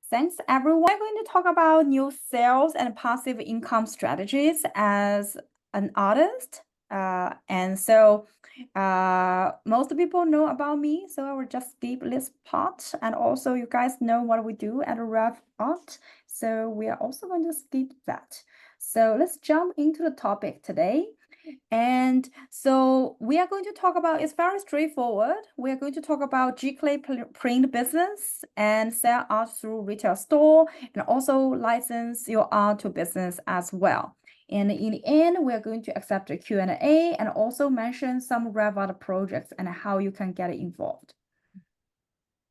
Thanks, everyone. We're going to talk about new sales and passive income strategies as an artist. Most people know about me, so I will just skip this part. And also, you guys know what we do at Rev Art, so we are also going to skip that. So let's jump into the topic today. And so we are going to talk about, it's very straightforward. We are going to talk about gCLAY print business and sell art through retail store and also license your art to business as well. And in the end, we are going to accept a Q&A and also mention some RevArt projects and how you can get involved.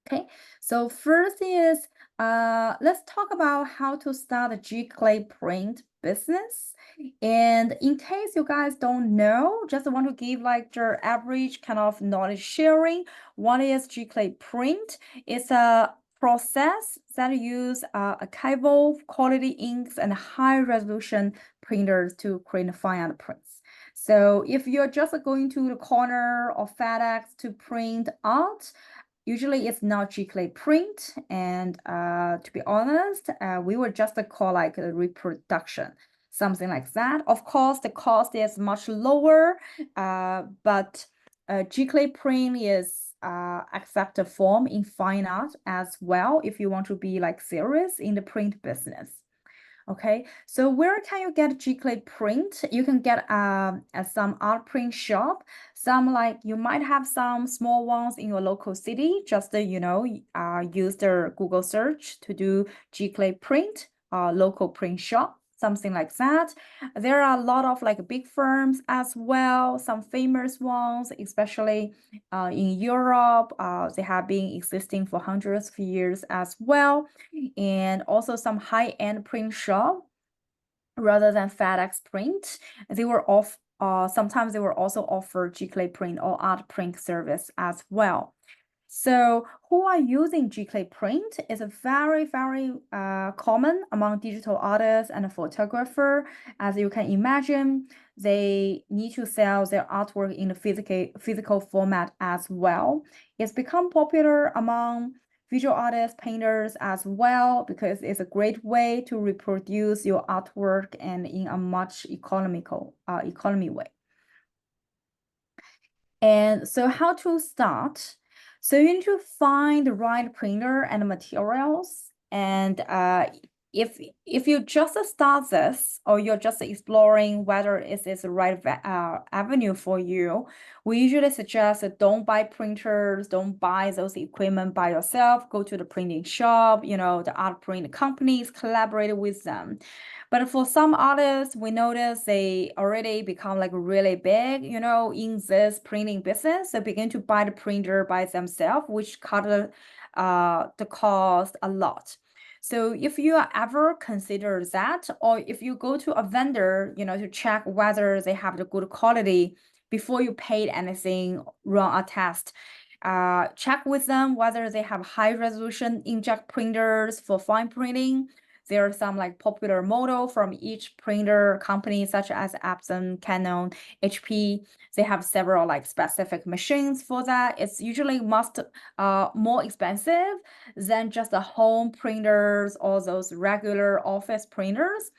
Okay, so first is, let's talk about how to start a gCLAY print business. And in case you guys don't know, just want to give like the average kind of knowledge sharing. What is gCLAY print? It's a process that use archival quality inks and high resolution printers to create fine art prints. So if you're just going to the corner of FedEx to print art, usually it's not gCLAY print, and to be honest, we would just call like a reproduction, something like that. Of course, the cost is much lower, but gCLAY print is accepted form in fine art as well if you want to be like serious in the print business. Okay, so where can you get gCLAY print? You can get at some art print shop. Some like you might have some small ones in your local city. Just use the Google search to do gCLAY print, local print shop, something like that. There are a lot of like big firms as well, some famous ones, especially in Europe. They have been existing for hundreds of years as well, and also some high-end print shop rather than FedEx print. They were sometimes they will also offer gCLAY print or art print service as well. So who are using gCLAY print is a very common among digital artists and a photographer. As you can imagine, they need to sell their artwork in the physical format as well. It's become popular among visual artists, painters as well, because it's a great way to reproduce your artwork and in a much economy way. And so how to start? So you need to find the right printer and materials. And if you just start this, or you're just exploring whether it is the right avenue for you, we usually suggest that don't buy printers, don't buy those equipment by yourself. Go to the printing shop, the art print companies, collaborate with them. But for some artists, we notice they already become like really big, in this printing business. They begin to buy the printer by themselves, which cut the cost a lot. So if you ever consider that, or if you go to a vendor, to check whether they have the good quality before you paid anything, run a test. Check with them whether they have high resolution inkjet printers for fine printing. There are some like popular model from each printer company, such as Epson, Canon, HP. They have several like specific machines for that. It's usually more expensive than just the home printers or those regular office printers.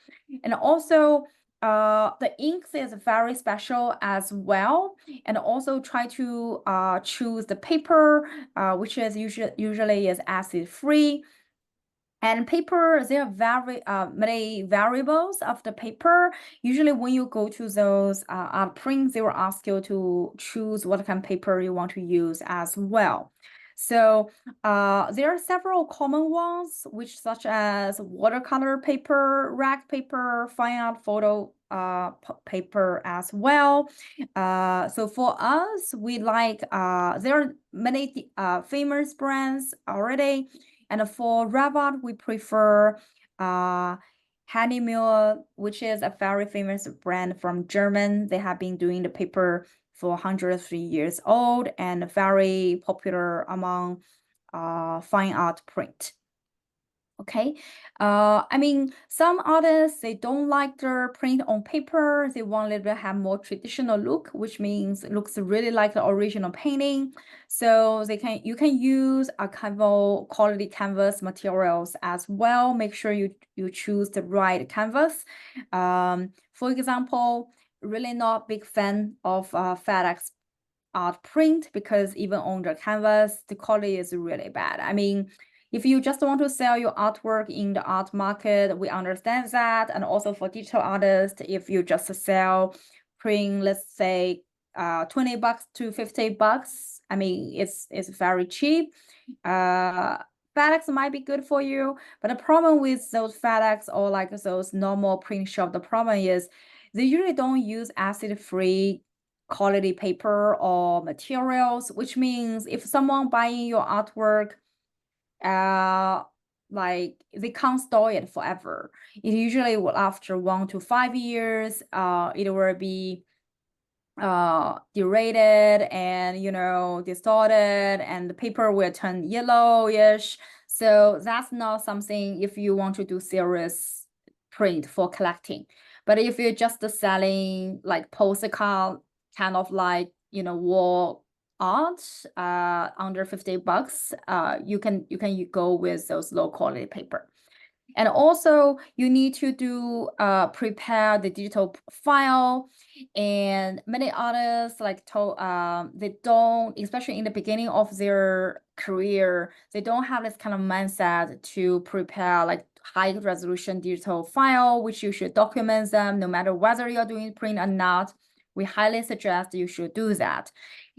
And also, the inks is very special as well. And also try to choose the paper, which is usually is acid free. And paper, there are very many variables of the paper. Usually when you go to those art prints, they will ask you to choose what kind of paper you want to use as well. So there are several common ones, which such as watercolor paper, rag paper, fine art photo paper as well. So for us, we like, there are many famous brands already. And for RevArt, we prefer Hahnemühle, which is a very famous brand from German. They have been doing the paper for 103 years old and very popular among fine art print. Okay. I mean, some artists, they don't like their print on paper. They want a little bit have more traditional look, which means it looks really like the original painting. So you can use archival quality canvas materials as well. Make sure you choose the right canvas. For example, really not big fan of FedEx art print because even on the canvas, the quality is really bad. I mean, if you just want to sell your artwork in the art market, we understand that. And also for digital artists, if you just sell print, let's say $20 to $50, I mean, it's very cheap. FedEx might be good for you, but the problem with those FedEx or like those normal print shop, the problem is they usually don't use acid-free quality paper or materials, which means if someone buying your artwork, like they can't store it forever. It usually will after 1 to 5 years, it will be derated and distorted, and the paper will turn yellowish. So that's not something if you want to do serious print for collecting. But if you're just selling like postcard, kind of like wall art, under $50, you can go with those low quality paper. And also you need to prepare the digital file. And many artists they don't, especially in the beginning of their career, they don't have this kind of mindset to prepare like high resolution digital file, which you should document them no matter whether you're doing print or not. We highly suggest you should do that.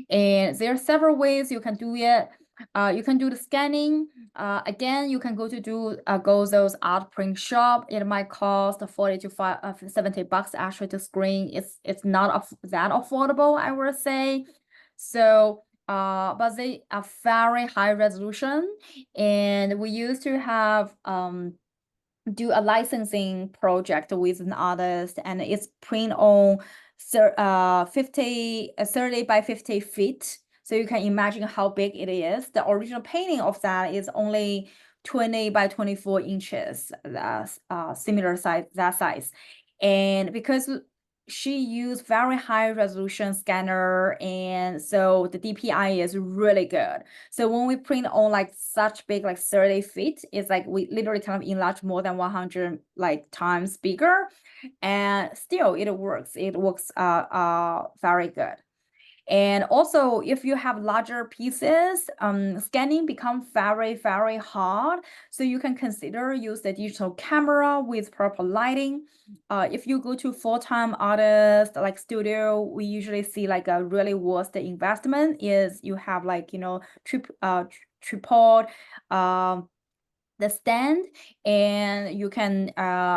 And there are several ways you can do it. You can do the scanning. Again, you can go those art print shop. It might cost 40 to $70 actually to screen. It's not that affordable, I would say. So, but they are very high resolution, and we used to have do a licensing project with an artist, and it's print on 30 by 50 feet. So you can imagine how big it is. The original painting of that is only 20 by 24 inches. That's similar size, that size. And because she used very high resolution scanner, and so the DPI is really good. So when we print on like such big, like 30 feet, it's like we literally kind of enlarge more than 100 like times bigger, and still it works. It works very good. And also, if you have larger pieces, scanning becomes very, very hard. So you can consider use the digital camera with proper lighting. If you go to full-time artist like studio, we usually see like a really worst investment is you have like tripod, the stand, and you can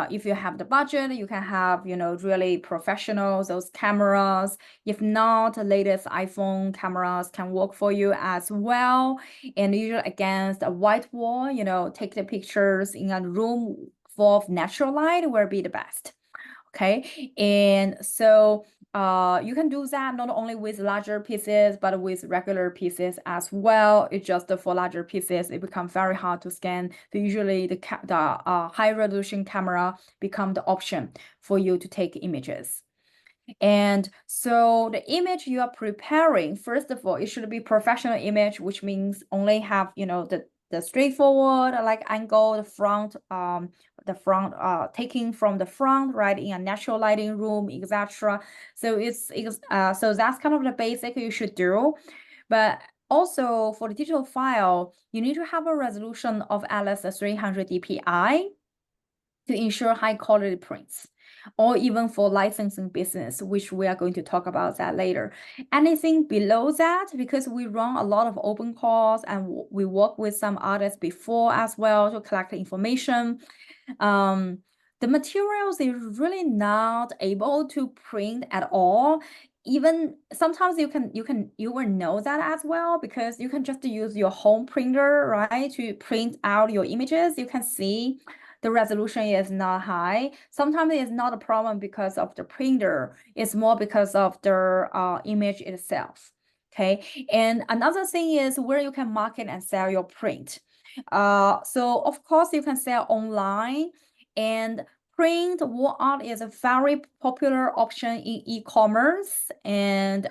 if you have the budget, you can have really professional those cameras. If not, the latest iPhone cameras can work for you as well. And usually against a white wall, take the pictures in a room full of natural light will be the best. Okay, and so you can do that not only with larger pieces, but with regular pieces as well. It's just for larger pieces, it becomes very hard to scan. So usually the high resolution camera become the option for you to take images. And so the image you are preparing, first of all, it should be professional image, which means only have, the straightforward like angle, the front taking from the front, right, in a natural lighting room, etc. So so that's kind of the basic you should do. But also for the digital file, you need to have a resolution of at least 300 dpi to ensure high quality prints, or even for licensing business, which we are going to talk about that later. Anything below that, because we run a lot of open calls and we work with some artists before as well to collect information. The materials is really not able to print at all. Even sometimes you will know that as well, because you can just use your home printer, right, to print out your images. You can see the resolution is not high. Sometimes it's not a problem because of the printer. It's more because of the image itself. Okay. And another thing is where you can market and sell your print. So of course you can sell online, and print wall art is a very popular option in e-commerce, and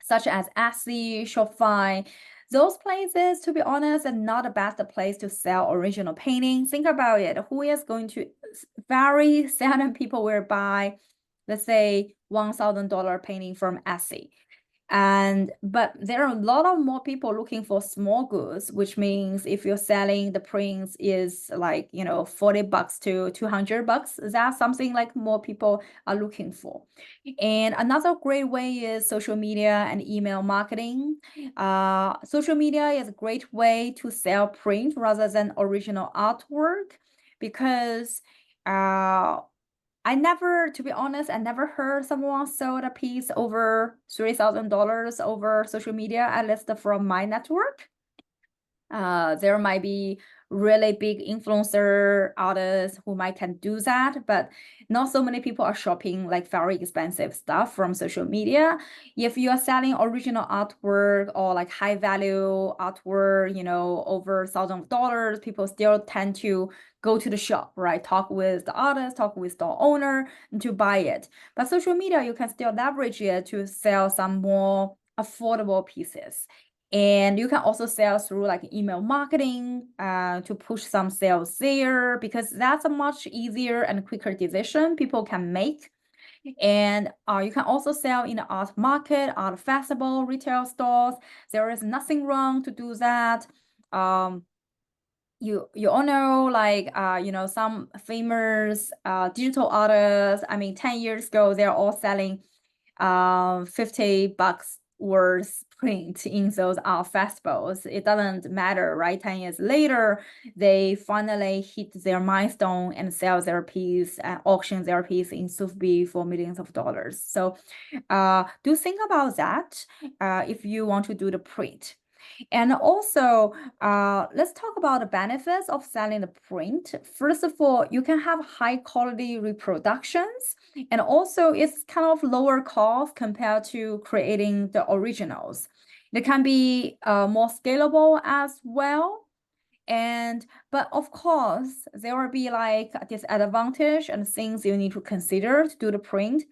such as Etsy, Shopify. Those places, to be honest, are not the best place to sell original paintings. Think about it. Who is going to, very seldom people will buy, let's say, $1,000 painting from Etsy. But there are a lot of more people looking for small goods, which means if you're selling the prints is like, $40 to $200, that's something like more people are looking for. And another great way is social media and email marketing. Social media is a great way to sell print rather than original artwork, because to be honest, I never heard someone sold a piece over $3,000 over social media, at least from my network. There might be really big influencer artists who might can do that, but not so many people are shopping like very expensive stuff from social media. If you are selling original artwork or like high value artwork, over $1,000, people still tend to go to the shop, right? Talk with the artist, talk with the owner to buy it. But social media, you can still leverage it to sell some more affordable pieces. And you can also sell through like email marketing to push some sales there, because that's a much easier and quicker decision people can make. And you can also sell in the art market, art festival, retail stores. There is nothing wrong to do that. You all know, like some famous digital artists. I mean, 10 years ago, they're all selling $50 worth print in those art festivals. It doesn't matter, right? 10 years later, they finally hit their milestone and sell their piece and auction their piece in Sotheby's for millions of dollars. So do think about that if you want to do the print. And also, let's talk about the benefits of selling the print. First of all, you can have high quality reproductions, and also it's kind of lower cost compared to creating the originals. It can be more scalable as well. But of course, there will be like a disadvantage and things you need to consider to do the print.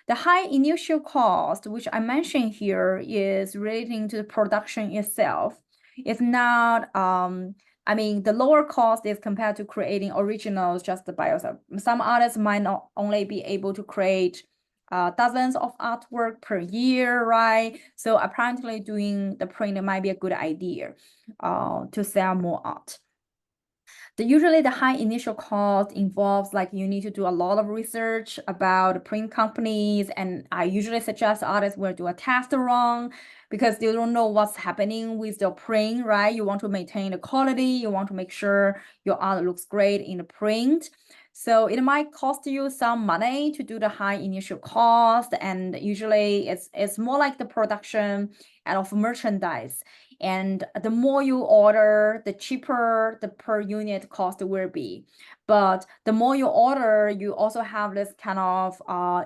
The high initial cost, which I mentioned here, is relating to the production itself. It's not, the lower cost is compared to creating originals just by yourself. Some artists might not only be able to create dozens of artwork per year, right? So apparently doing the print might be a good idea to sell more art. Usually the high initial cost involves like you need to do a lot of research about print companies, and I usually suggest artists will do a test run because they don't know what's happening with the print, right? You want to maintain the quality, you want to make sure your art looks great in the print. So it might cost you some money to do the high initial cost, and usually it's more like the production and of merchandise. And the more you order, the cheaper the per unit cost will be. But the more you order, you also have this kind of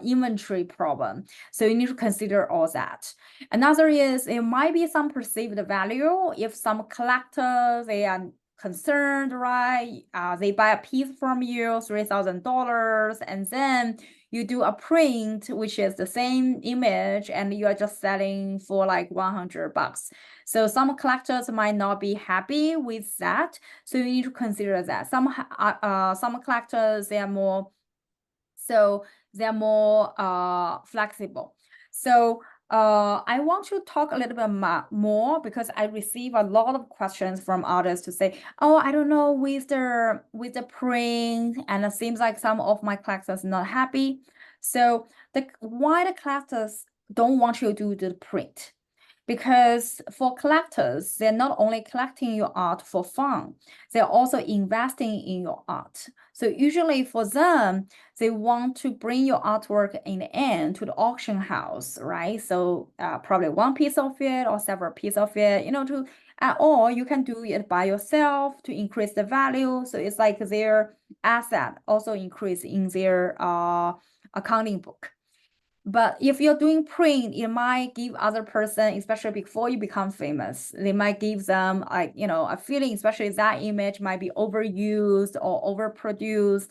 inventory problem. So you need to consider all that. Another is it might be some perceived value. If some collectors, they are concerned, right? They buy a piece from you, $3,000, and then you do a print, which is the same image, and you are just selling for like $100. So some collectors might not be happy with that. So you need to consider that. Some collectors, they are more flexible. So I want to talk a little bit more because I receive a lot of questions from others to say, oh, I don't know with the print, and it seems like some of my collectors not happy. So why the collectors don't want you to do the print? Because for collectors, they're not only collecting your art for fun, they're also investing in your art. So usually for them, they want to bring your artwork in the end to the auction house, right? So probably one piece of it or several pieces of it, or you can do it by yourself to increase the value. So it's like their asset also increase in their accounting book. But if you're doing print, it might give other person, especially before you become famous, they might give them like, you know, a feeling, especially that image might be overused or overproduced.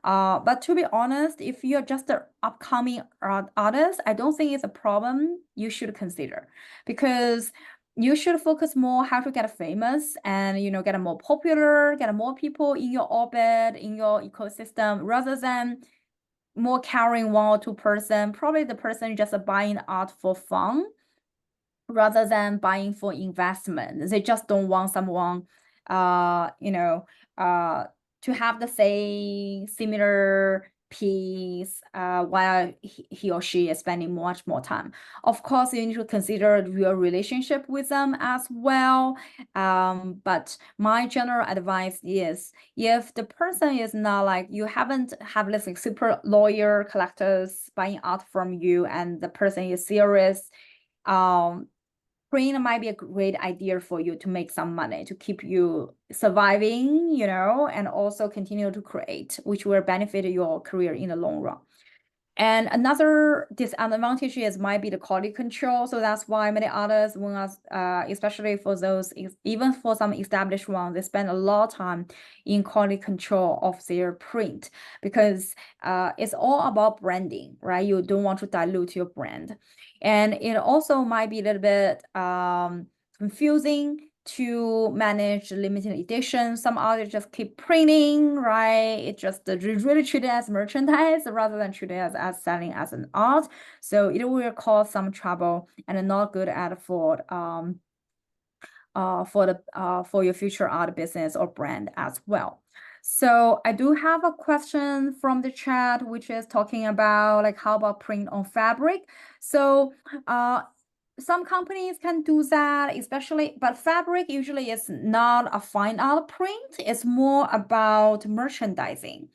But to be honest, if you're just an upcoming artist, I don't think it's a problem you should consider, because you should focus more how to get famous and, you know, get more popular, get more people in your orbit, in your ecosystem, rather than more carrying one or two person. Probably the person just buying art for fun rather than buying for investment. They just don't want someone, you know, to have the same similar piece while he or she is spending much more time. Of course, you need to consider your relationship with them as well. But my general advice is, if the person is not like, you haven't have this like super loyal collectors buying art from you, and the person is serious, print might be a great idea for you to make some money, to keep you surviving, you know, and also continue to create, which will benefit your career in the long run. And another disadvantage is might be the quality control. So that's why many others, when us, especially for those, even for some established ones, they spend a lot of time in quality control of their print, because it's all about branding, right? You don't want to dilute your brand. And it also might be a little bit confusing to manage limited edition. Some others just keep printing, right? It just really treat it as merchandise rather than treat it as selling as an art. So it will cause some trouble and not good at for your future art business or brand as well. So I do have a question from the chat, which is talking about like, how about print on fabric? So some companies can do that, especially, but fabric usually is not a fine art print. It's more about merchandising.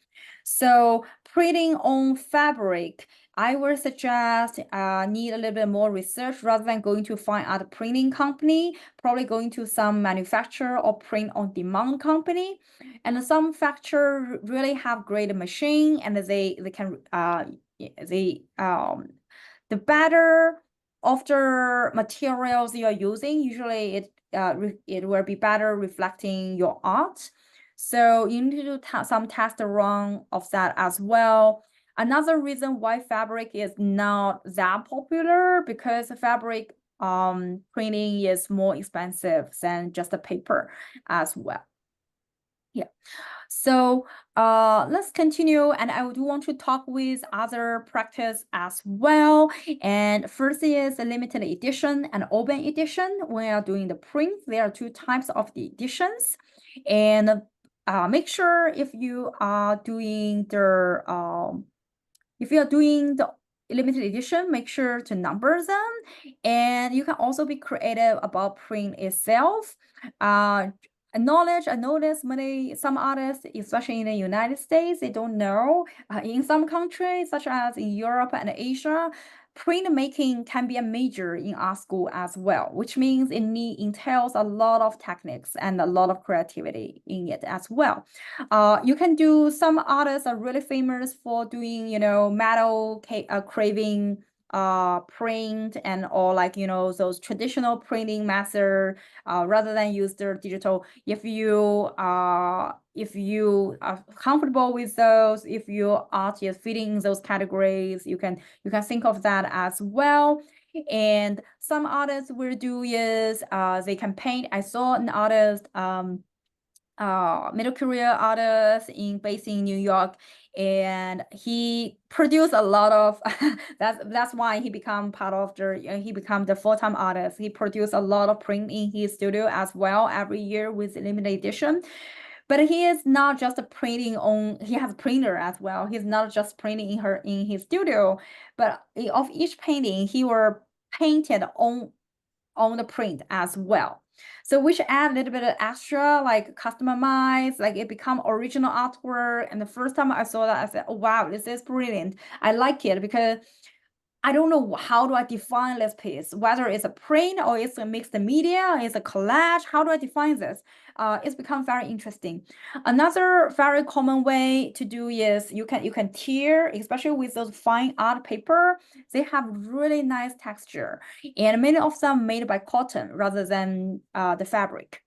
So printing on fabric, I would suggest need a little bit more research rather than going to fine art printing company, probably going to some manufacturer or print on demand company. And some manufacturer really have great machine, and they can the better after materials you're using, usually it will be better reflecting your art. So you need to do some test run of that as well. Another reason why fabric is not that popular, because fabric printing is more expensive than just a paper as well. Yeah. So let's continue, and I do want to talk with other practice as well. And first is a limited edition and open edition. When you're doing the print, there are two types of the editions, and make sure if you are doing the limited edition, make sure to number them, and you can also be creative about print itself. I noticed some artists, especially in the United States, they don't know. In some countries, such as in Europe and Asia, printmaking can be a major in art school as well, which means it entails a lot of techniques and a lot of creativity in it as well. You can do, some artists are really famous for doing, you know, metal craving print, and or like, you know, those traditional printing method rather than use their digital. If you are comfortable with those, if your art is fitting those categories, you can think of that as well. And some artists will do is they can paint. I saw an artist, middle career artist based in New York, and he produced a lot of that's why he become part of he become the full-time artist. He produced a lot of print in his studio as well every year with limited edition. But he is not just printing on, he has a printer as well. He's not just printing in his studio, but of each painting he were painted on the print as well. So which add a little bit of extra, like customized, like it become original artwork. And the first time I saw that, I said, oh, wow, this is brilliant. I like it because I don't know how do I define this piece, whether it's a print or it's a mixed media, it's a collage. How do I define this? It's become very interesting. Another very common way to do is you can tear, especially with those fine art paper. They have really nice texture, and many of them made by cotton rather than the fabric.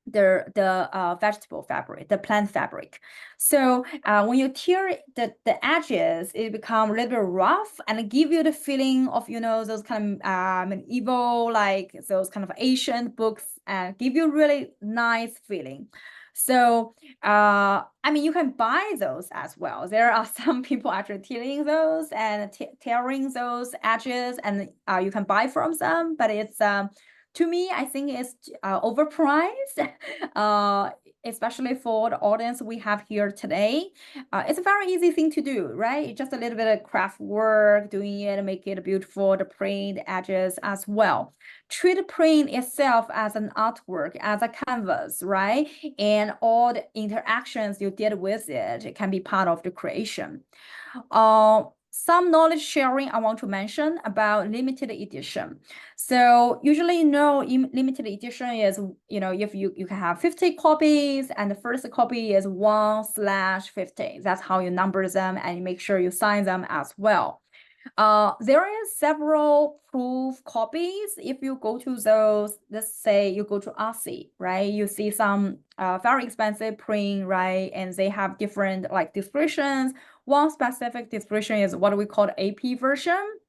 The vegetable fabric, the plant fabric. So when you tear the edges, it become a little bit rough and give you the feeling of, you know, those kind of medieval, like those kind of ancient books, and give you really nice feeling. So I mean, you can buy those as well. There are some people actually tearing those and tearing those edges, and you can buy from them, but it's to me, I think it's overpriced, especially for the audience we have here today. It's a very easy thing to do, right? Just a little bit of craft work, doing it, make it beautiful, the print, the edges as well. Treat the print itself as an artwork, as a canvas, right? And all the interactions you did with it can be part of the creation. Some knowledge sharing I want to mention about limited edition. So usually, you know, limited edition is, you know, if you can have 50 copies and the first copy is 1/50. That's how you number them, and you make sure you sign them as well. There is several proof copies. If you go to those, let's say you go to Etsy, right? You see some very expensive print, right? And they have different like descriptions. One specific description is what we call the AP version.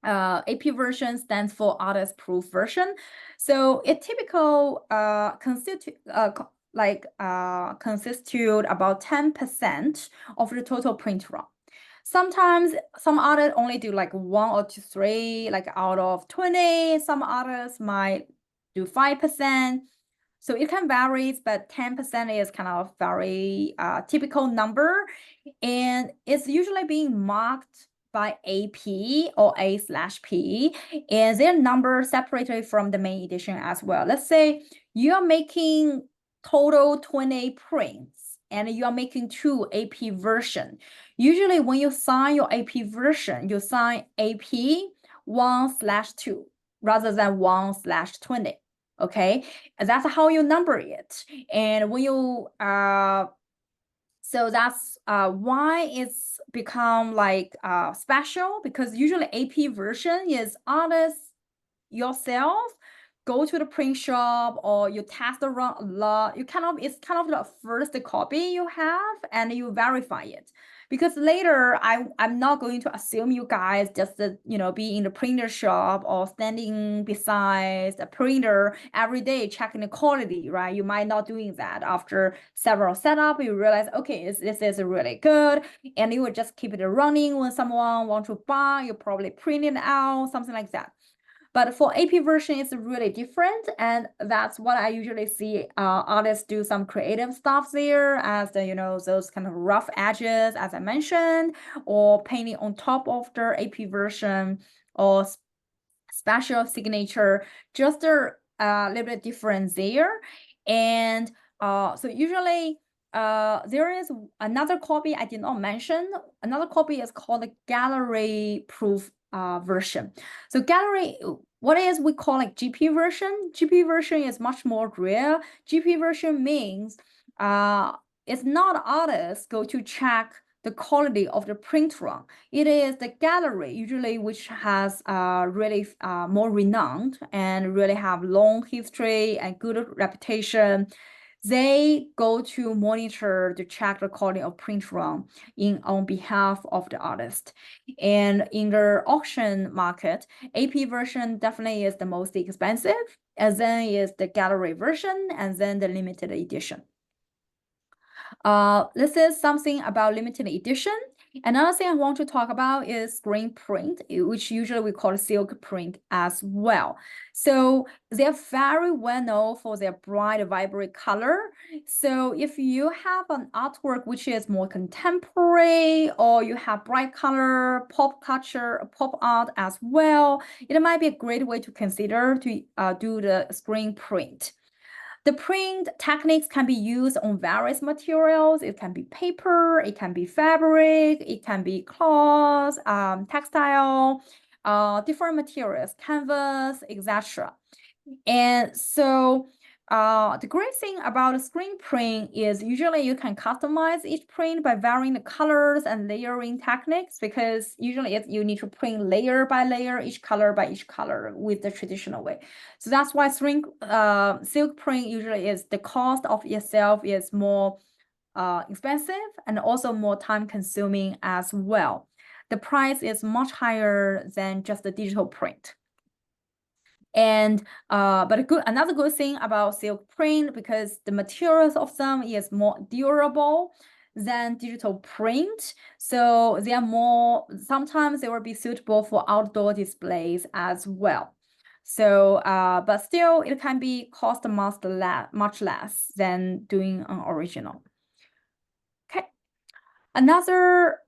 AP version stands for artist proof version. So it typical constitute about 10% of the total print run. Sometimes some artists only do like 1 or 2, 3, like out of 20. Some artists might do 5%. So it can vary, but 10% is kind of very typical number. And it's usually being marked by AP or A/P, and their number separated from the main edition as well. Let's say you're making total 20 prints and you're making 2 AP version. Usually when you sign your AP version, you sign AP 1/2 rather than 1/20. Okay, and that's how you number it. And when you so that's why it's become like special, because usually AP version is artists yourself go to the print shop or you test around a lot. It's kind of the first copy you have and you verify it. Because later I'm not going to assume you guys just you know, be in the printer shop or standing beside a printer every day checking the quality, right? You might not doing that. After several setup, you realize, okay, this is really good, and you would just keep it running. When someone want to buy, you probably print it out, something like that. But for AP version, it's really different, and that's what I usually see artists do some creative stuff there, as the, you know, those kind of rough edges, as I mentioned, or painting on top of the AP version, or special signature, just a little bit different there. And so usually there is another copy I did not mention. Another copy is called the gallery proof version. So gallery, what is we call like GP version? GP version is much more rare. GP version means it's not artists go to check the quality of the print run. It is the gallery usually which has really more renowned and really have long history and good reputation. They go to monitor to check the quality of print run on behalf of the artist. And in the auction market, AP version definitely is the most expensive, and then is the gallery version, and then the limited edition. This is something about limited edition. Another thing I want to talk about is screen print, which usually we call silk print as well. So they're very well known for their bright, vibrant color. So if you have an artwork which is more contemporary, or you have bright color, pop culture, pop art as well, it might be a great way to consider to do the screen print. The print techniques can be used on various materials. It can be paper, it can be fabric, it can be cloth, textile, different materials, canvas, etc. And so the great thing about a screen print is usually you can customize each print by varying the colors and layering techniques, because usually you need to print layer by layer, each color by each color with the traditional way. So that's why silk print usually is the cost of itself is more expensive and also more time consuming as well. The price is much higher than just the digital print. And but another good thing about silk print, because the materials of them is more durable than digital print, so they are more, sometimes they will be suitable for outdoor displays as well. So but still it can be cost much less than doing an original. Okay, another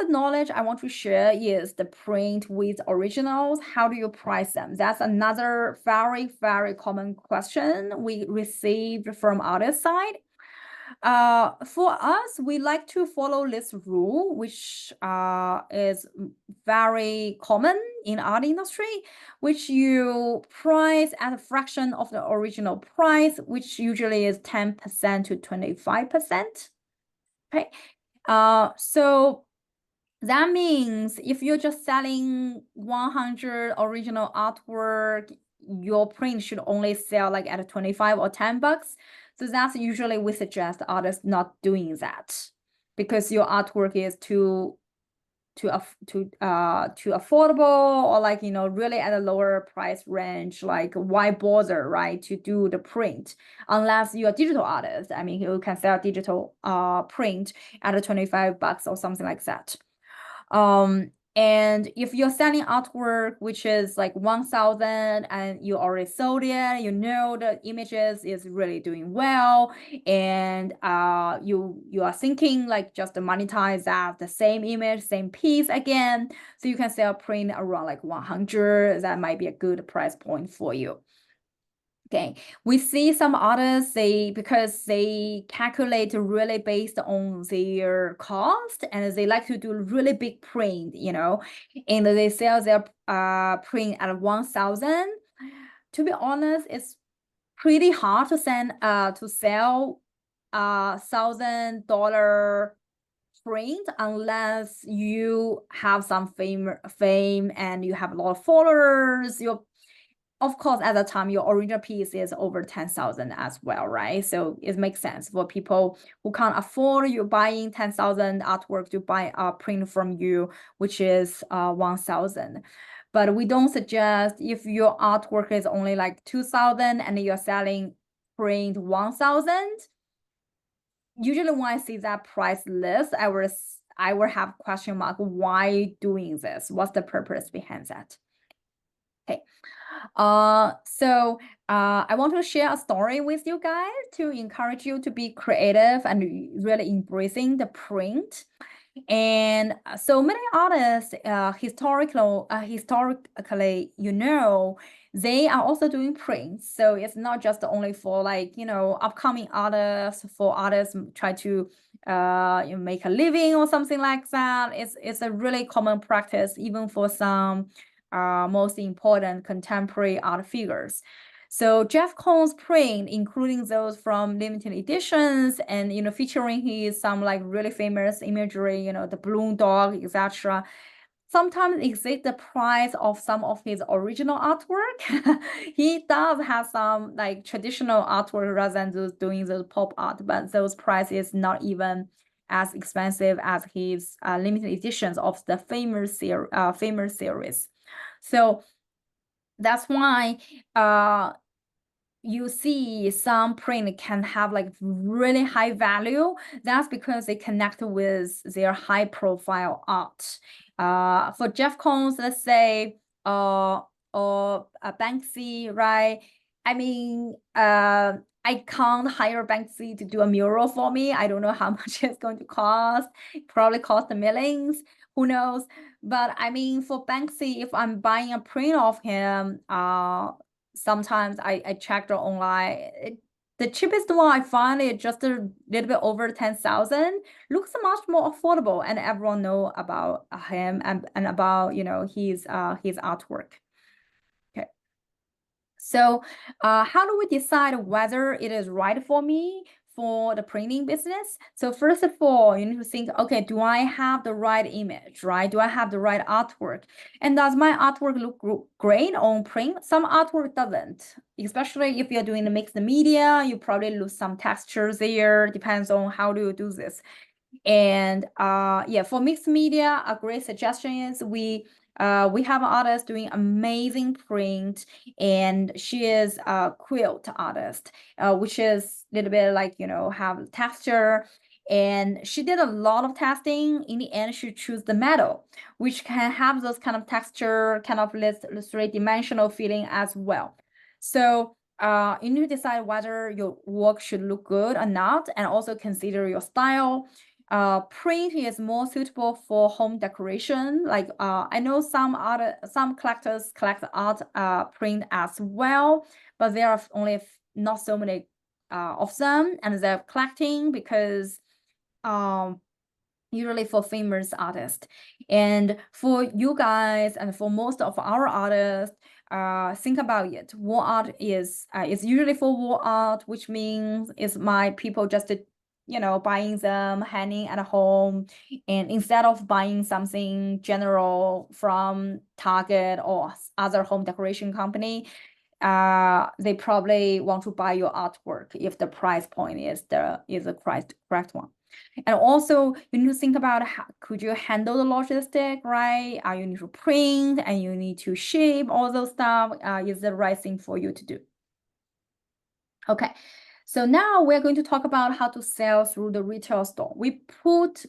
knowledge I want to share is the print with originals. How do you price them? That's another very, very common question we received from artist side. For us, we like to follow this rule, which is very common in art industry, which you price at a fraction of the original price, which usually is 10% to 25%. Okay, so that means if you're just selling 100 original artwork, your print should only sell like at 25 or 10 bucks. So that's usually we suggest artists not doing that, because your artwork is too affordable, or like, you know, really at a lower price range. Like, why bother, right, to do the print unless you're a digital artist? I mean, you can sell digital print at a 25 bucks or something like that. And if you're selling artwork which is like 1,000 and you already sold it, you know the images is really doing well, and you are thinking like just to monetize that the same image, same piece again, so you can sell print around like 100. That might be a good price point for you. Okay, we see some artists, because they calculate really based on their cost, and they like to do really big print, you know, and they sell their print at 1,000. To be honest, it's pretty hard to sell $1,000 print unless you have some fame and you have a lot of followers. Of course, at the time, your original piece is over 10,000 as well, right? So it makes sense for people who can't afford you buying 10,000 artwork to buy a print from you, which is 1,000. But we don't suggest, if your artwork is only like 2,000 and you're selling print 1,000. Usually when I see that price list, I will have question mark, why doing this? What's the purpose behind that? Okay. So I want to share a story with you guys to encourage you to be creative and really embracing the print. And so many artists, historically, you know, they are also doing prints. So it's not just only for like, you know, upcoming artists, for artists try to make a living or something like that. It's a really common practice, even for some most important contemporary art figures. So Jeff Koons print, including those from limited editions and, you know, featuring his some like really famous imagery, you know, the balloon dog, etc., sometimes exceed the price of some of his original artwork. He does have some like traditional artwork rather than doing those pop art, but those prices not even as expensive as his limited editions of the famous series. So that's why you see some print can have like really high value. That's because they connect with their high profile art. For Jeff Koons, let's say, or Banksy, right? I mean, I can't hire Banksy to do a mural for me. I don't know how much it's going to cost. Probably cost millions, who knows? But I mean, for Banksy, if I'm buying a print of him, sometimes I checked online. The cheapest one I find is just a little bit over 10,000. Looks much more affordable, and everyone know about him and about his artwork. Okay. So how do we decide whether it is right for me for the printing business? So first of all, you need to think, okay, do I have the right image, right? Do I have the right artwork? And does my artwork look great on print? Some artwork doesn't, especially if you're doing the mixed media, you probably lose some textures there, depends on how do you do this. And yeah, for mixed media, a great suggestion is we have an artist doing amazing print, and she is a quilt artist, which is a little bit like, have texture. And she did a lot of testing. In the end, she chose the metal, which can have those kind of texture, kind of three-dimensional feeling as well. So you need to decide whether your work should look good or not, and also consider your style. Print is more suitable for home decoration. Like I know some collectors collect art print as well, but there are only not so many of them, and they're collecting because usually for famous artists. And for you guys and for most of our artists, think about it. Wall art is usually for wall art, which means it's my people just buying them, hanging at home, and instead of buying something general from Target or other home decoration company, they probably want to buy your artwork if the price point is the correct one. And also you need to think about how could you handle the logistic, right? You need to print and you need to ship all those stuff. Is the right thing for you to do? Okay, so now we're going to talk about how to sell through the retail store. We put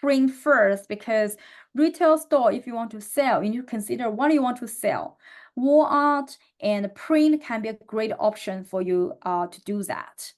print first because retail store, if you want to sell, you need to consider what you want to sell. Wall art and print can be a great option for you to do that.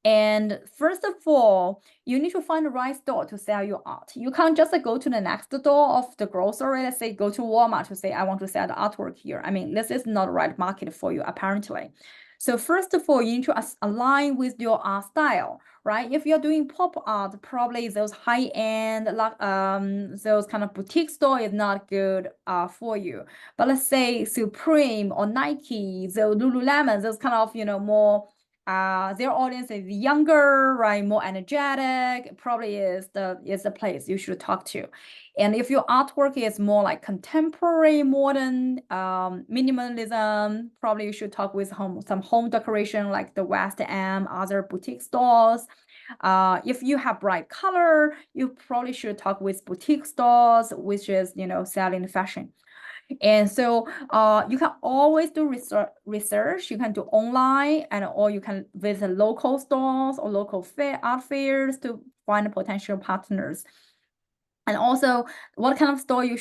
And first of all, you need to find the right store to sell your art. You can't just go to the next door of the grocery, let's say go to Walmart to say, I want to sell the artwork here. I mean, this is not the right market for you, apparently. So first of all, you need to align with your art style, right? If you're doing pop art, probably those high-end, those kind of boutique store is not good for you. But let's say Supreme or Nike, the Lululemon, those kind of, more their audience is younger, right? More energetic. Probably is the place you should talk to. And if your artwork is more like contemporary, modern, minimalism, probably you should talk with some home decoration like the West End, other boutique stores. If you have bright color, you probably should talk with boutique stores, which is selling fashion. And so you can always do research. You can do online, or you can visit local stores or local art fairs to find potential partners. And also, what kind of store you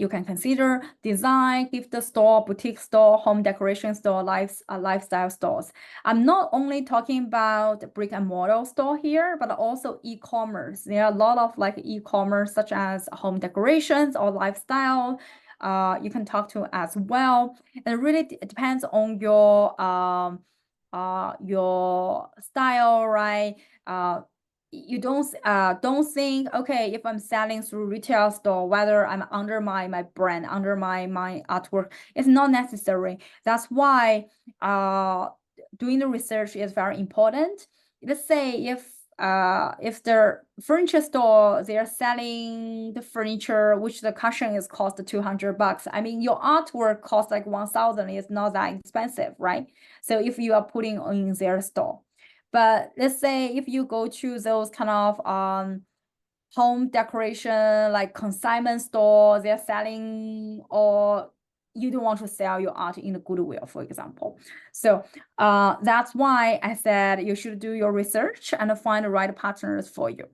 can consider: design, gift store, boutique store, home decoration store, lifestyle stores. I'm not only talking about brick and mortar store here, but also e-commerce. There are a lot of like e-commerce such as home decorations or lifestyle. You can talk to as well. And it really depends on your style, right? You don't think, okay, if I'm selling through retail store, whether I'm under my brand, under my artwork, it's not necessary. That's why doing the research is very important. Let's say if the furniture store, they're selling the furniture which the cushion is cost $200. I mean, your artwork costs like 1,000. It's not that expensive, right? So if you are putting in their store. But let's say if you go to those kind of home decoration like consignment store, they're selling, or you don't want to sell your art in the Goodwill, for example. So that's why I said you should do your research and find the right partners for you.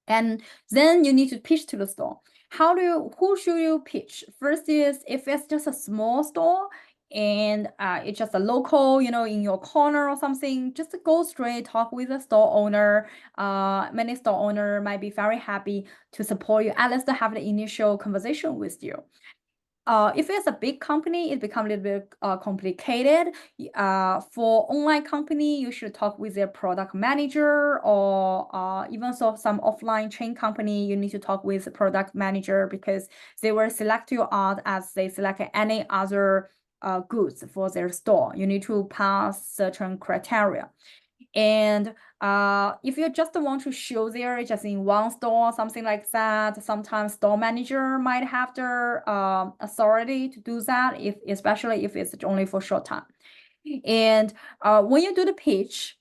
And then you need to pitch to the store. Who should you pitch? First is, if it's just a small store and it's just a local, in your corner or something, just go straight, talk with the store owner. Many store owner might be very happy to support you, at least to have the initial conversation with you. if it's a big company, it becomes a little bit complicated. For online company, you should talk with their product manager, or even so some offline chain company, you need to talk with the product manager, because they will select your art as they select any other goods for their store. You need to pass certain criteria. And if you just want to show there just in one store, something like that, sometimes store manager might have their authority to do that, especially if it's only for short time. And when you do the pitch,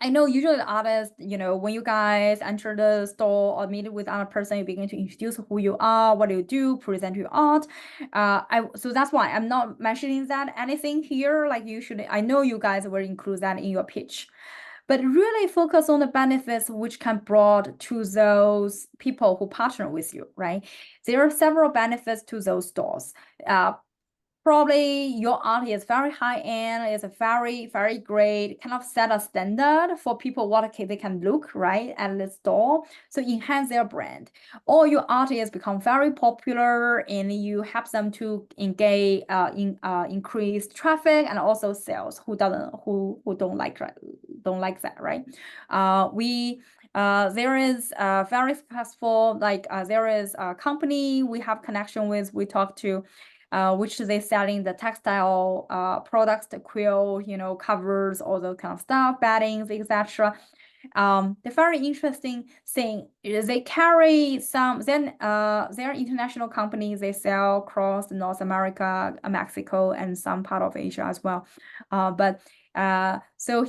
I know usually the artists, when you guys enter the store or meet with another person, you begin to introduce who you are, what you do, present your art. So that's why I'm not mentioning that anything here. Like I know you guys will include that in your pitch, but really focus on the benefits which can brought to those people who partner with you, right? There are several benefits to those stores. Probably your art is very high end, it's a very, very great, kind of set a standard for people what they can look, right, at the store, so enhance their brand. Or your art is become very popular and you help them to engage increase traffic and also sales who don't like that, right? There is very successful, there is a company we have connection with, we talk to, which they selling the textile products, the quilt, covers, all those kind of stuff, beddings, etc. The very interesting thing is they carry some, then they're international companies, they sell across North America, Mexico, and some part of Asia as well. So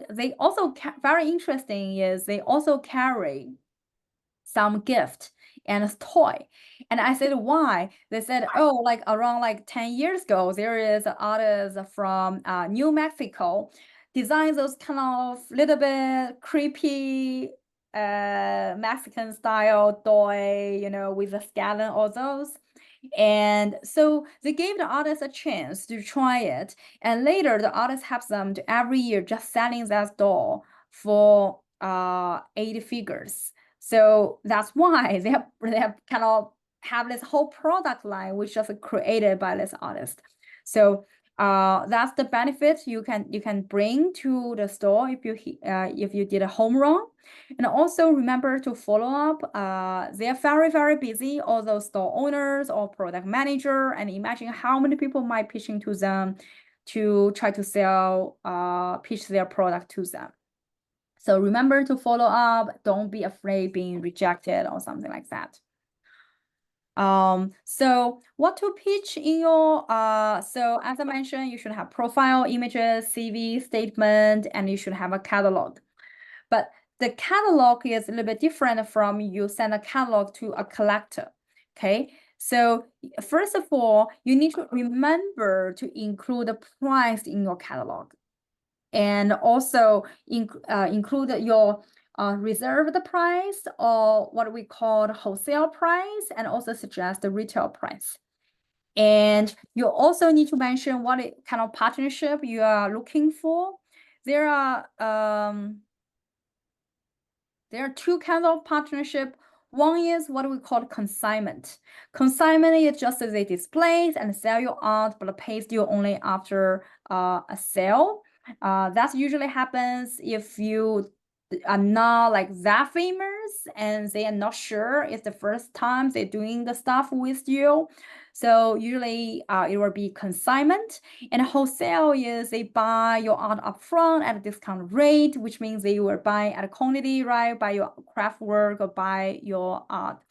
they also very interesting is they also carry some gift and a toy. And I said, why? They said, oh, like around 10 years ago, there is an artist from New Mexico designed those kind of little bit creepy Mexican style toy, with a skeleton, all those. And so they gave the artist a chance to try it. And later the artist helps them to every year just selling that doll for 8 figures. So that's why they have kind of have this whole product line which is created by this artist. So that's the benefit you can bring to the store if you did a home run. And also remember to follow up. They're very, very busy, all those store owners or product manager, and imagine how many people might pitching to them to try to sell, pitch their product to them. So remember to follow up. Don't be afraid being rejected or something like that. So what to pitch in your, so as I mentioned, you should have profile images, CV, statement, and you should have a catalog. But the catalog is a little bit different from you send a catalog to a collector, okay? So first of all, you need to remember to include the price in your catalog. And also include your reserved price, or what we call wholesale price, and also suggest the retail price. And you also need to mention what kind of partnership you are looking for. There are 2 kinds of partnership. One is what we call consignment. Consignment is just they display and sell your art, but pays you only after a sale. That usually happens if you are not that famous and they are not sure it's the first time they're doing the stuff with you. So usually it will be consignment. And wholesale is they buy your art upfront at a discount rate, which means they will buy at a quantity, right? Buy your craft work or buy your art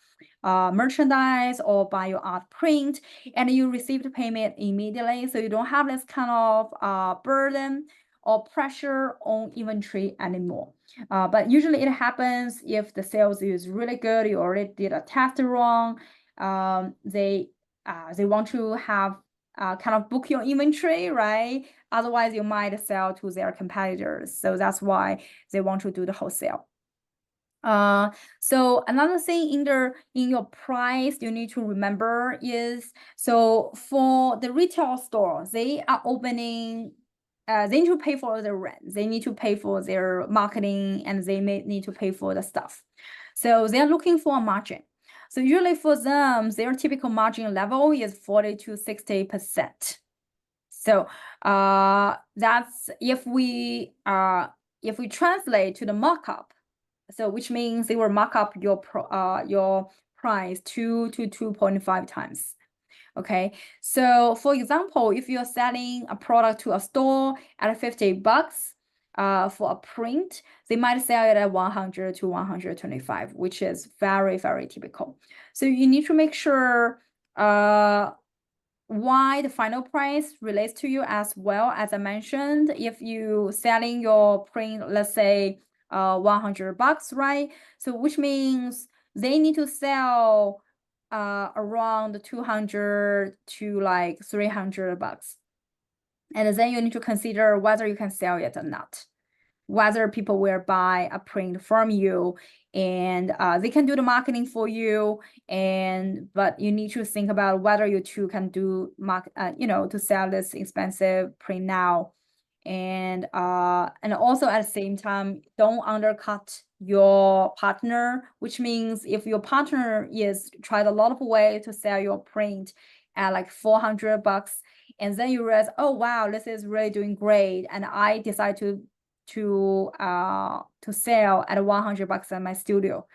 merchandise or buy your art print, and you receive the payment immediately. So you don't have this kind of burden or pressure on inventory anymore. But usually it happens if the sales is really good, you already did a test run, they want to have kind of book your inventory, right? Otherwise you might sell to their competitors. So that's why they want to do the wholesale. So another thing in your price you need to remember is, so for the retail store, they are opening, they need to pay for the rent, they need to pay for their marketing, and they may need to pay for the stuff. So they're looking for a margin. So usually for them, their typical margin level is 40 to 60%. So that's if we translate to the markup, so which means they will mark up your price 2 to 2.5 times. Okay, so for example, if you're selling a product to a store at $50 for a print, they might sell it at 100 to 125, which is very, very typical. So you need to make sure why the final price relates to you as well. As I mentioned, if you selling your print, let's say $100, right? So which means they need to sell around 200 to like $300. And then you need to consider whether you can sell it or not, whether people will buy a print from you, and they can do the marketing for you, but you need to think about whether you two can do to sell this expensive print now. And also at the same time, don't undercut your partner, which means if your partner is tried a lot of ways to sell your print at like $400, and then you realize, oh wow, this is really doing great, and I decide to sell at $100 at my studio.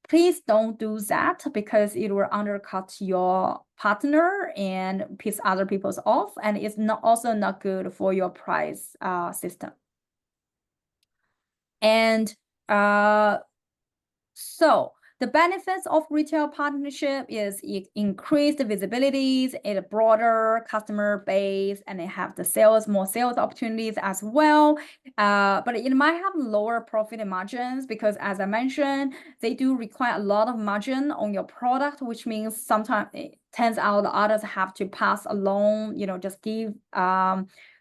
Please don't do that, because it will undercut your partner and piss other people off, and it's also not good for your price system. And so the benefits of retail partnership is it increased visibilities, a broader customer base, and it have more sales opportunities as well. But it might have lower profit margins because, as I mentioned, they do require a lot of margin on your product, which means sometimes it turns out others have to pass along, just give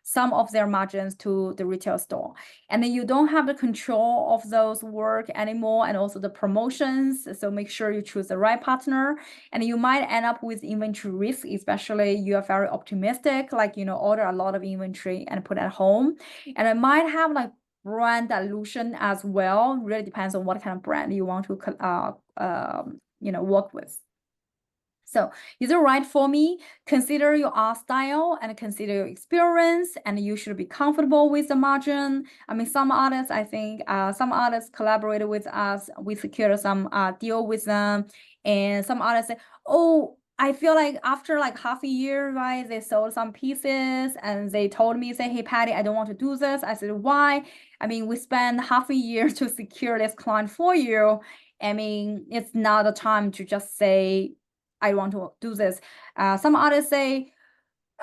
some of their margins to the retail store. And then you don't have the control of those work anymore, and also the promotions. So make sure you choose the right partner, and you might end up with inventory risk, especially you are very optimistic, like, order a lot of inventory and put at home. And it might have like brand dilution as well. Really depends on what kind of brand you want to work with. So is it right for me? Consider your art style and consider your experience, and you should be comfortable with the margin. I mean, some artists, I think, some artists collaborated with us. We secured some deal with them, and some artists say, "Oh, I feel like after like half a year, right, they sold some pieces, and they told me, say, hey, Patty, I don't want to do this." I said, why? I mean, we spent half a year to secure this client for you. I mean, it's not a time to just say, I want to do this. Some artists say,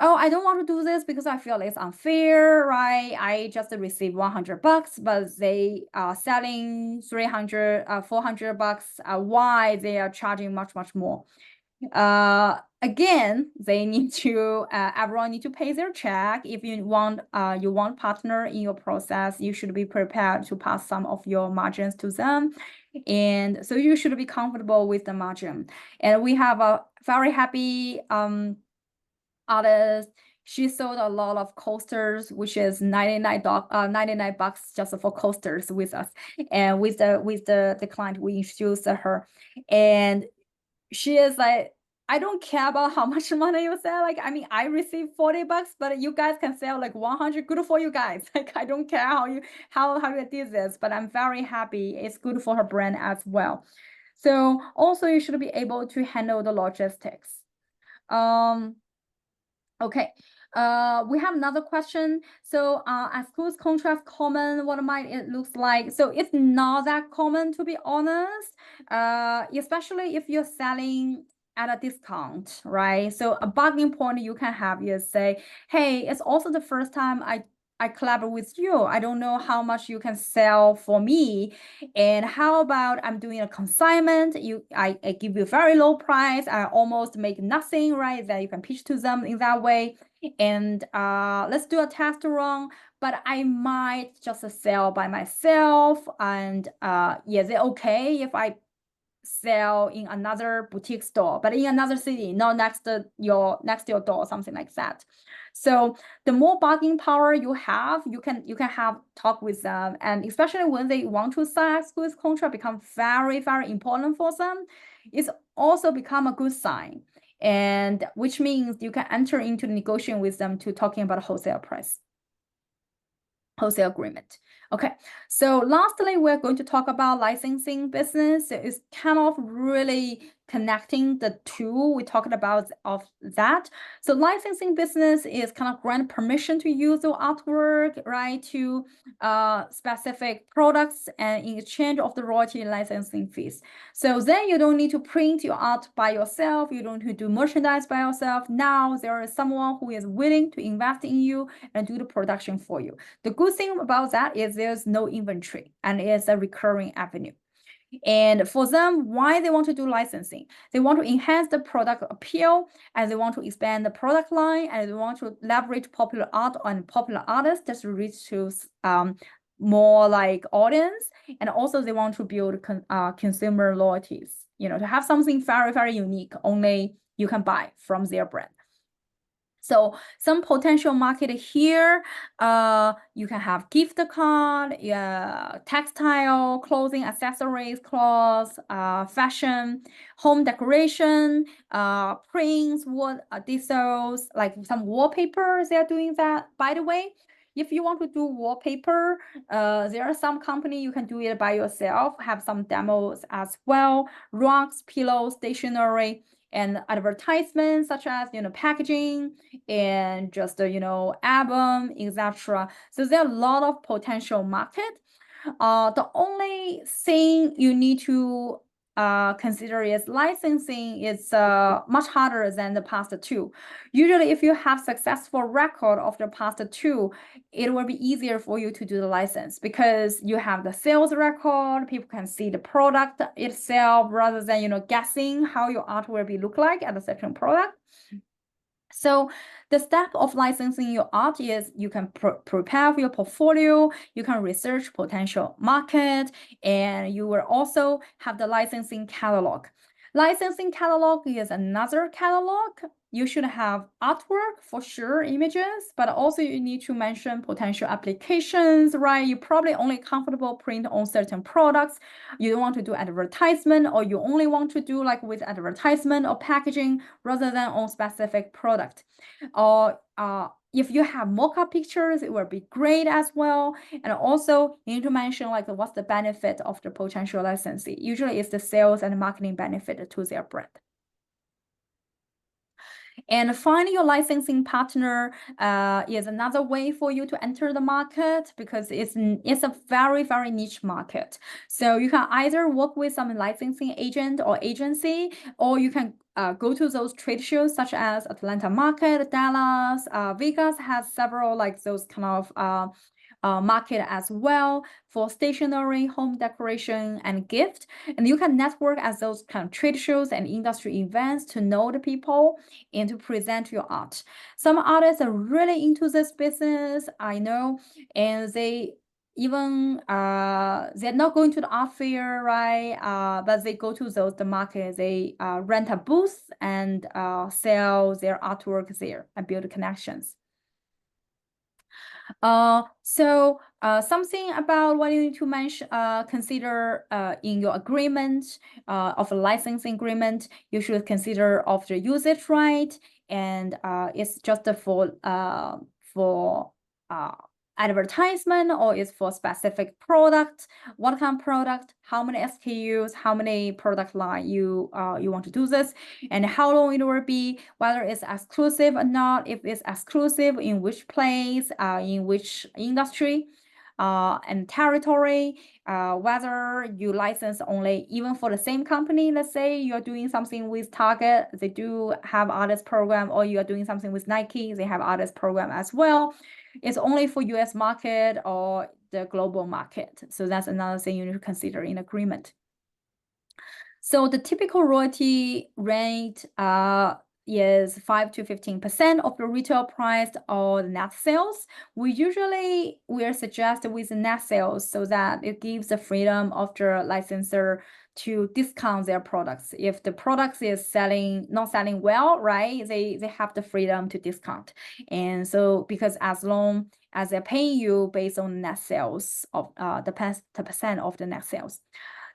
oh, I don't want to do this because I feel it's unfair, right? I just received $100, but they are selling $300, $400. Why they are charging much, much more? Again, they need to, everyone need to pay their check. If you want partner in your process, you should be prepared to pass some of your margins to them. And so you should be comfortable with the margin. And we have a very happy artist. She sold a lot of coasters, which is $99 just for coasters with us. And with the client, we introduced her, and she is like, I don't care about how much money you sell. Like, I mean, I received $40, but you guys can sell like 100. Good for you guys. Like, I don't care how you did this, but I'm very happy. It's good for her brand as well. So also you should be able to handle the logistics. Okay. We have another question. So, are schools contracts common? What might it looks like? So it's not that common, to be honest. Especially if you're selling at a discount, right? So a bargaining point you can have is say, hey, it's also the first time I collaborate with you. I don't know how much you can sell for me. And how about I'm doing a consignment? I give you a very low price. I almost make nothing, right? That you can pitch to them in that way. And let's do a test run, but I might just sell by myself. And is it okay if I sell in another boutique store, but in another city, not next to your door, something like that. So the more bargaining power you have, you can have talk with them, and especially when they want to sign exclusive contract, become very, very important for them. It's also become a good sign, and which means you can enter into the negotiation with them to talking about wholesale price, wholesale agreement. Okay, so lastly, we're going to talk about licensing business. It's kind of really connecting the two we talked about of that. So licensing business is kind of grant permission to use your artwork, right, to specific products, and in exchange of the royalty licensing fees. So then you don't need to print your art by yourself. You don't need to do merchandise by yourself. Now there is someone who is willing to invest in you and do the production for you. The good thing about that is there's no inventory and it's a recurring avenue. And for them, why they want to do licensing? They want to enhance the product appeal, and they want to expand the product line, and they want to leverage popular art and popular artists just to reach to more like audience. And also they want to build consumer loyalties, you know, to have something very, very unique, only you can buy from their brand. So some potential market here, you can have gift card, textile, clothing, accessories, clothes, fashion, home decoration, prints, diesels, like some wallpapers, they're doing that. By the way, if you want to do wallpaper, there are some company you can do it by yourself, have some demos as well, rugs, pillows, stationery, and advertisements such as, you know, packaging and just, you know, album, etc. So there are a lot of potential market. The only thing you need to consider is licensing is much harder than the past two. Usually, if you have successful record of the past two, it will be easier for you to do the license because you have the sales record. People can see the product itself rather than, you know, guessing how your art will be look like at a certain product. So the step of licensing your art is you can prepare for your portfolio, you can research potential market, and you will also have the licensing catalog. Licensing catalog is another catalog. You should have artwork for sure, images, but also you need to mention potential applications, right? You're probably only comfortable print on certain products. You don't want to do advertisement, or you only want to do like with advertisement or packaging rather than on specific product. Or if you have mock-up pictures, it will be great as well. And also you need to mention like what's the benefit of the potential licensee. Usually it's the sales and marketing benefit to their brand. And finding your licensing partner is another way for you to enter the market because it's a very, very niche market. So you can either work with some licensing agent or agency, or you can go to those trade shows such as Atlanta Market, Dallas, Vegas has several like those kind of market as well for stationery, home decoration, and gift. And you can network at those kind of trade shows and industry events to know the people and to present your art. Some artists are really into this business, I know, and they even they're not going to the art fair, right? But they go to the market, they rent a booth and sell their artwork there and build connections. Something about what you need to mention, consider in your agreement of a licensing agreement, you should consider of the usage right, and it's just for advertisement or is for specific product, what kind of product, how many SKUs, how many product line you want to do this, and how long it will be, whether it's exclusive or not, if it's exclusive, in which place, in which industry, and territory, whether you license only even for the same company. Let's say you're doing something with Target, they do have artist program, or you are doing something with Nike, they have artist program as well. It's only for US market or the global market. So that's another thing you need to consider in agreement. So the typical royalty rate is 5 to 15% of the retail price or the net sales. We usually suggest with the net sales so that it gives the freedom of the licensor to discount their products. If the products is not selling well, right, they have the freedom to discount. And so because as long as they're paying you based on net sales of the percent of the net sales.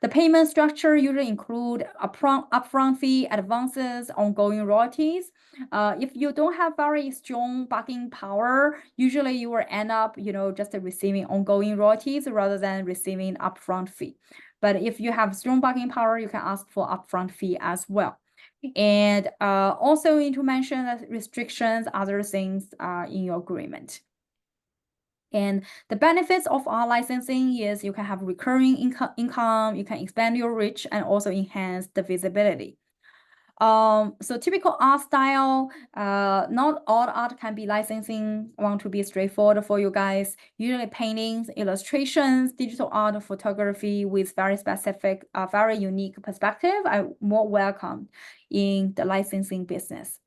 The payment structure usually include upfront fee, advances, ongoing royalties. If you don't have very strong bargaining power, usually you will end up, just receiving ongoing royalties rather than receiving upfront fee. But if you have strong bargaining power, you can ask for upfront fee as well. And also need to mention that restrictions, other things in your agreement. And the benefits of our licensing is you can have recurring income, you can expand your reach, and also enhance the visibility. So typical art style, not all art can be licensing. I want to be straightforward for you guys. Usually paintings, illustrations, digital art, photography with very specific, very unique perspective are more welcome in the licensing business.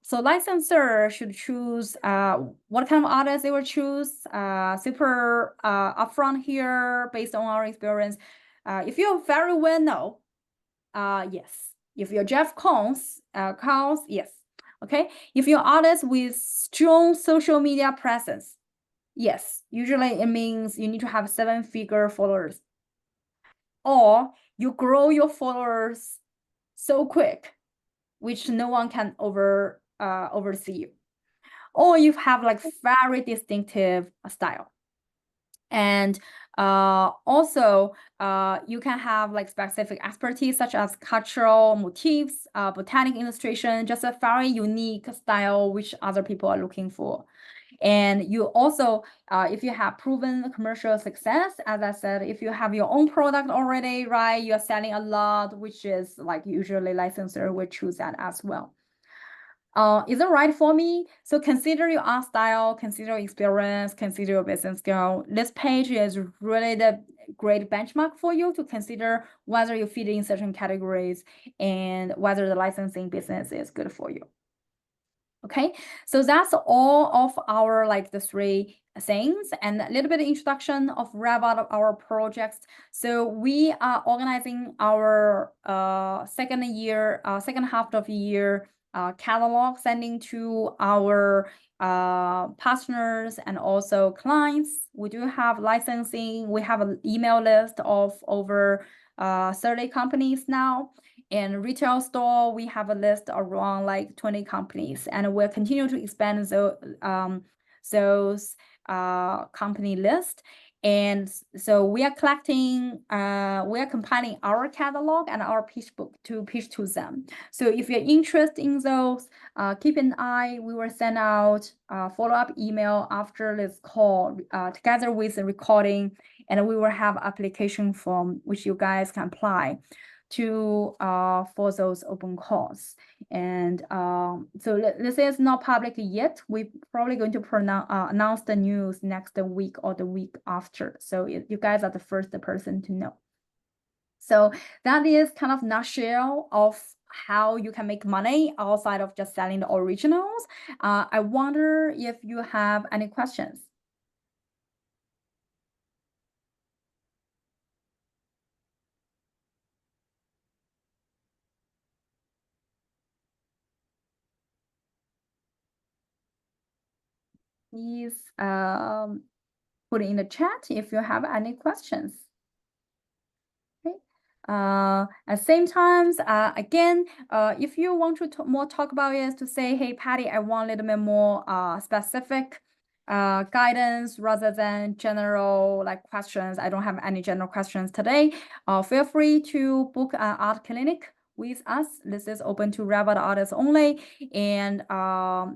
So licensor should choose what kind of artist they will choose. Super upfront here based on our experience. If you're very well known, yes. If you're Jeff Koons, yes. Okay. If you're artist with strong social media presence, yes. Usually it means you need to have 7-figure followers, or you grow your followers so quick, which no one can oversee you, or you have like very distinctive style. And also you can have like specific expertise such as cultural motifs, botanic illustration, just a very unique style which other people are looking for. And you also, if you have proven commercial success, as I said, if you have your own product already, right, you're selling a lot, which is like usually licensor will choose that as well. Is it right for me? So consider your art style, consider your experience, consider your business skill. This page is really the great benchmark for you to consider whether you fit in certain categories and whether the licensing business is good for you. Okay, so that's all of our like the 3 things and a little bit of introduction of Revart, our projects. So we are organizing our second half of the year catalog, sending to our partners and also clients. We do have licensing. We have an email list of over 30 companies now. In retail store, we have a list around like 20 companies, and we'll continue to expand those company list. And so we are collecting, we are compiling our catalog and our pitch book to pitch to them. So if you're interested in those, keep an eye. We will send out a follow-up email after this call together with the recording, and we will have application form which you guys can apply to for those open calls. And so this is not public yet. We're probably going to announce the news next week or the week after. So you guys are the first person to know. So that is kind of nutshell of how you can make money outside of just selling the originals. I wonder if you have any questions. Please put it in the chat if you have any questions. Okay. At the same time, again, if you want to talk about it, to say, hey, Patty, I want a little bit more specific guidance rather than general like questions. I don't have any general questions today. Feel free to book an art clinic with us. This is open to Revart artists only, and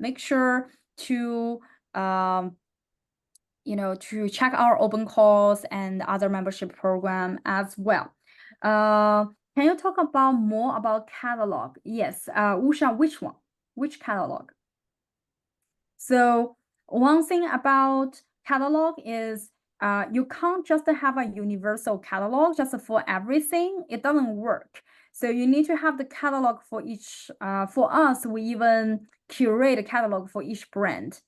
make sure to to check our open calls and other membership program as well. Can you talk about more about catalog? Yes, Usha, which one? Which catalog? So one thing about catalog is you can't just have a universal catalog just for everything. It doesn't work. So you need to have the catalog for each. For us, we even curate a catalog for each brand.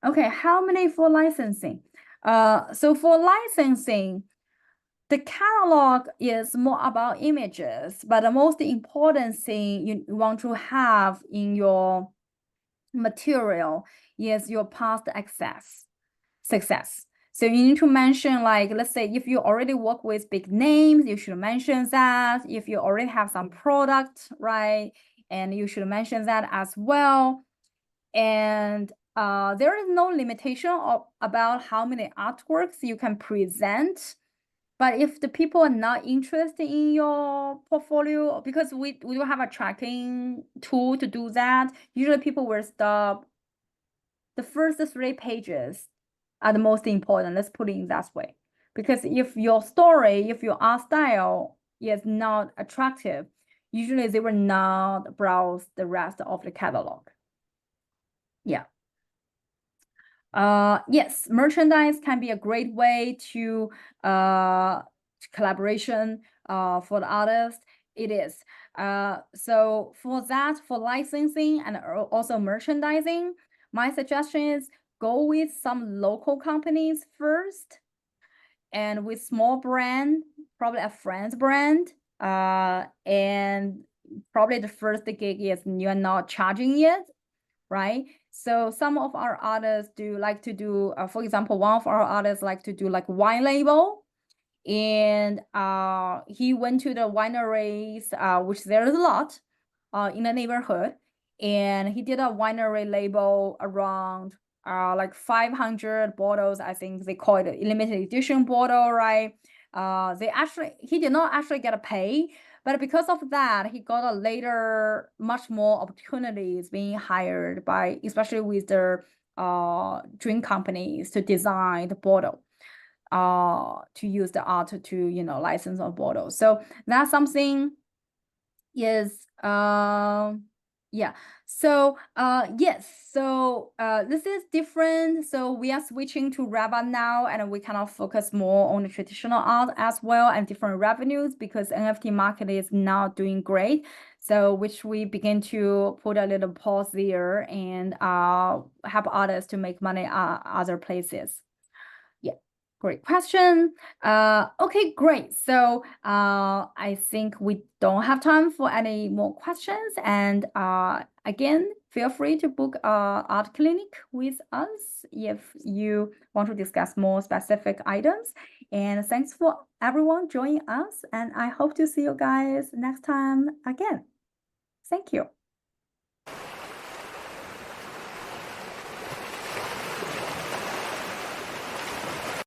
Okay, how many for licensing? So for licensing, the catalog is more about images, but the most important thing you want to have in your material is your past success. So you need to mention, like, let's say if you already work with big names, you should mention that. If you already have some product, right, and you should mention that as well. And there is no limitation about how many artworks you can present. But if the people are not interested in your portfolio, because we don't have a tracking tool to do that, usually people will stop. The first 3 pages are the most important. Let's put it in that way. Because if your story, if your art style is not attractive, usually they will not browse the rest of the catalog. Yeah. Yes, merchandise can be a great way to collaboration for the artist. It is. So for that, for licensing and also merchandising, my suggestion is go with some local companies first, and with small brand, probably a friend's brand. And probably the first gig is you're not charging yet, right? So some of our artists like to do, for example, one of our artists like to do like wine label, and he went to the wineries, which there's a lot in the neighborhood, and he did a winery label around like 500 bottles. I think they call it a limited edition bottle, right? He did not actually get a pay, but because of that, he got a later much more opportunities being hired by, especially with the drink companies, to design the bottle, to use the art to, you know, license a bottle. So that's something is yeah. So yes, so this is different. So we are switching to Revit now, and we kind of focus more on the traditional art as well, and different revenues, because NFT market is not doing great. So which we begin to put a little pause there and help others to make money other places. Yeah, great question. Okay, great. So I think we don't have time for any more questions. And again, feel free to book art clinic with us if you want to discuss more specific items. And thanks for everyone joining us. And I hope to see you guys next time again. Thank you.